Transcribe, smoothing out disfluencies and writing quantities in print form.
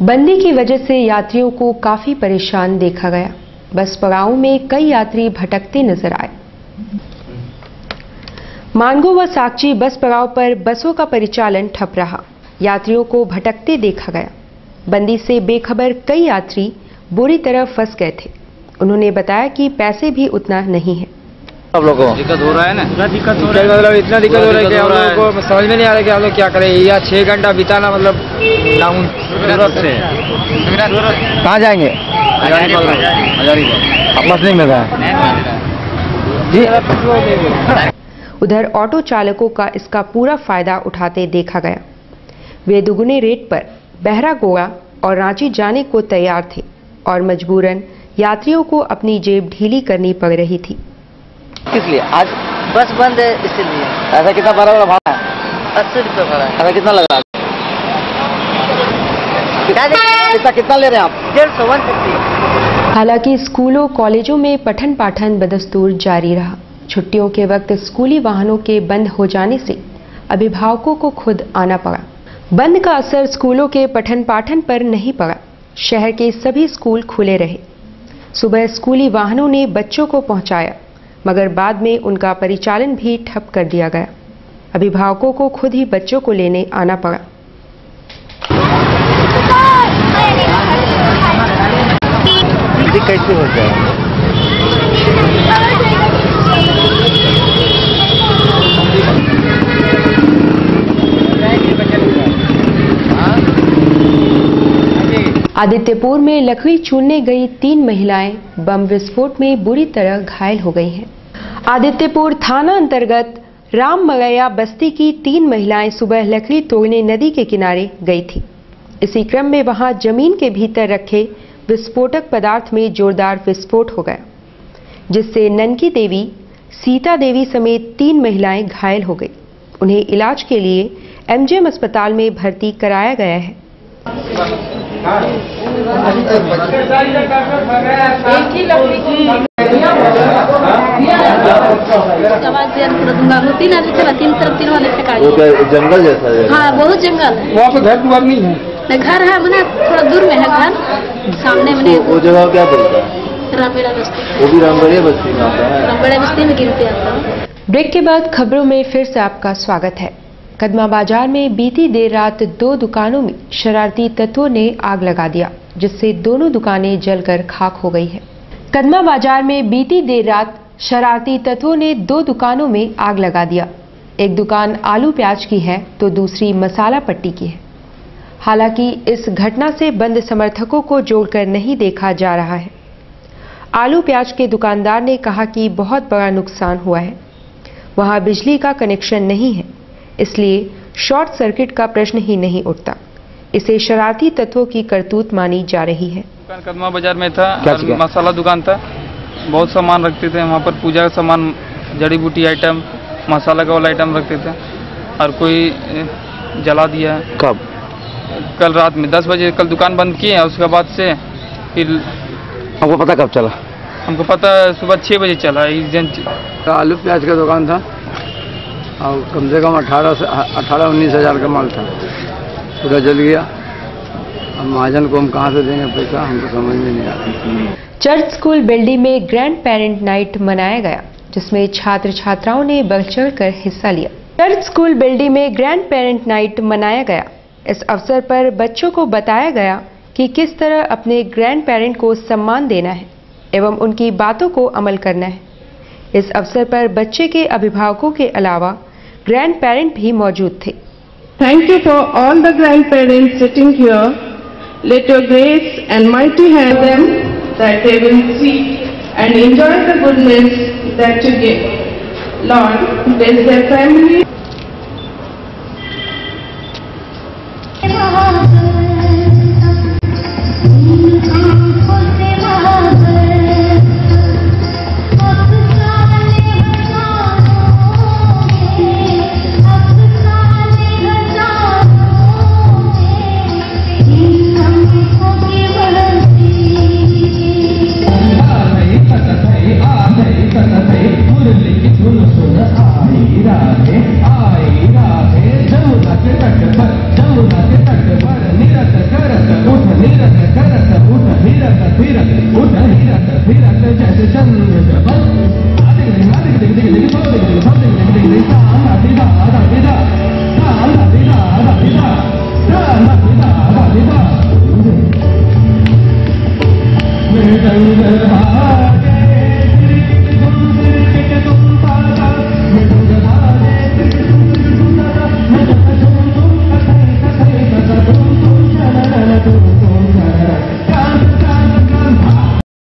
बंदी की वजह से यात्रियों को काफी परेशान देखा गया। बस पड़ाव में कई यात्री भटकते नजर आए। मानगो व साकची बस पड़ाव पर बसों का परिचालन ठप रहा। यात्रियों को भटकते देखा गया। बंदी से बेखबर कई यात्री बुरी तरह फंस गए थे। उन्होंने बताया कि पैसे भी उतना नहीं है। आप लोगों को दिक्कत हो रहा है ना? दिक्कत हो रहा है, मतलब इतना दिक्कत हो रहा है कि हम लोगों को समझ में नहीं आ रहा कि हम लोग क्या करें। या 6 घंटा बिताना मतलब डाउन से कहाँ जाएंगे? बस नहीं मिल रहा है जी। उधर ऑटो चालकों का इसका पूरा फायदा उठाते देखा गया। वे दुगुने रेट पर बहरागोड़ा और रांची जाने को तैयार थे और मजबूरन यात्रियों को अपनी जेब ढीली करनी पड़ रही थी। किस लिए? आज बस बंद है इसलिए। ऐसा कितना भाड़ा है? 80 रुपये भाड़ा। ऐसा कितना लग रहा है? कितना ले रहे हैं आप? 150 हालांकि स्कूलों कॉलेजों में पठन पाठन बदस्तूर जारी रहा। छुट्टियों के वक्त स्कूली वाहनों के बंद हो जाने से अभिभावकों को खुद आना पड़ा। बंद का असर स्कूलों के पठन पाठन पर नहीं पड़ा। शहर के सभी स्कूल खुले रहे। सुबह स्कूली वाहनों ने बच्चों को पहुंचाया, मगर बाद में उनका परिचालन भी ठप कर दिया गया। अभिभावकों को खुद ही बच्चों को लेने आना पड़ा। कैसे हो जाए? आदित्यपुर में लकड़ी चूरने गई 3 महिलाएं बम विस्फोट में बुरी तरह घायल हो गई हैं। आदित्यपुर थाना अंतर्गत राममगैया बस्ती की 3 महिलाएं सुबह लकड़ी तोड़ने नदी के किनारे गई थी। इसी क्रम में वहां जमीन के भीतर रखे विस्फोटक पदार्थ में जोरदार विस्फोट हो गया, जिससे ननकी देवी, सीता देवी समेत 3 महिलाएं घायल हो गई। उन्हें इलाज के लिए एमजीएम अस्पताल में भर्ती कराया गया है। जंगल जैसा है? हाँ, बहुत जंगल है। वहाँ पे घर द्वार नहीं है? घर है, मैंने थोड़ा दूर में है घर, सामने में। वो जगह क्या बोलता है? रामबेड़ा बस्ती। वो भी रामबेड़ा बस्ती में आता है? रामबेड़ा बस्ती में गिरते आता है। ब्रेक के बाद खबरों में फिर से आपका स्वागत है। कदमा बाजार में बीती देर रात 2 दुकानों में शरारती तत्वों ने आग लगा दिया, जिससे दोनों दुकानें जलकर खाक हो गई है। कदमा बाजार में बीती देर रात शरारती तत्वों ने 2 दुकानों में आग लगा दिया। एक दुकान आलू प्याज की है तो दूसरी मसाला पट्टी की है। हालांकि इस घटना से बंद समर्थकों को जोड़कर नहीं देखा जा रहा है। आलू प्याज के दुकानदार ने कहा कि बहुत बड़ा नुकसान हुआ है। वहां बिजली का कनेक्शन नहीं है, इसलिए शॉर्ट सर्किट का प्रश्न ही नहीं उठता। इसे शरारती तत्वों की करतूत मानी जा रही है। दुकान कदमा बाजार में था, मसाला दुकान था। बहुत सामान रखते थे वहाँ पर, पूजा का सामान, जड़ी बूटी आइटम, मसाला का वाला आइटम रखते थे। और कोई जला दिया है। कब? कल रात में 10 बजे कल दुकान बंद किए हैं। उसके बाद से फिर आपको पता कब चला? हमको पता सुबह 6 बजे चला। आलू प्याज का दुकान था और कम से कम 18-19 हज़ार का माल था। पूरा जल गया। अब महाजन को हम कहाँ से देंगे पैसा, हमको समझ में नहीं आ रहा। चर्च स्कूल बिल्डिंग में ग्रैंड पेरेंट नाइट मनाया गया, जिसमें छात्र छात्राओं ने बढ़ चढ़ कर हिस्सा लिया। चर्च स्कूल बिल्डिंग में ग्रैंड पेरेंट नाइट मनाया गया। इस अवसर पर बच्चों को बताया गया कि किस तरह अपने ग्रैंड पेरेंट को सम्मान देना है एवं उनकी बातों को अमल करना है। इस अवसर पर बच्चे के अभिभावकों के अलावा ग्रैंड पेरेंट भी मौजूद थे। Thank you for all the grandparents sitting here. Let your grace and mighty hand them that they will see and enjoy the goodness that you give. Lord, bless their family. मुरली की धुन सुन आई राधे। संग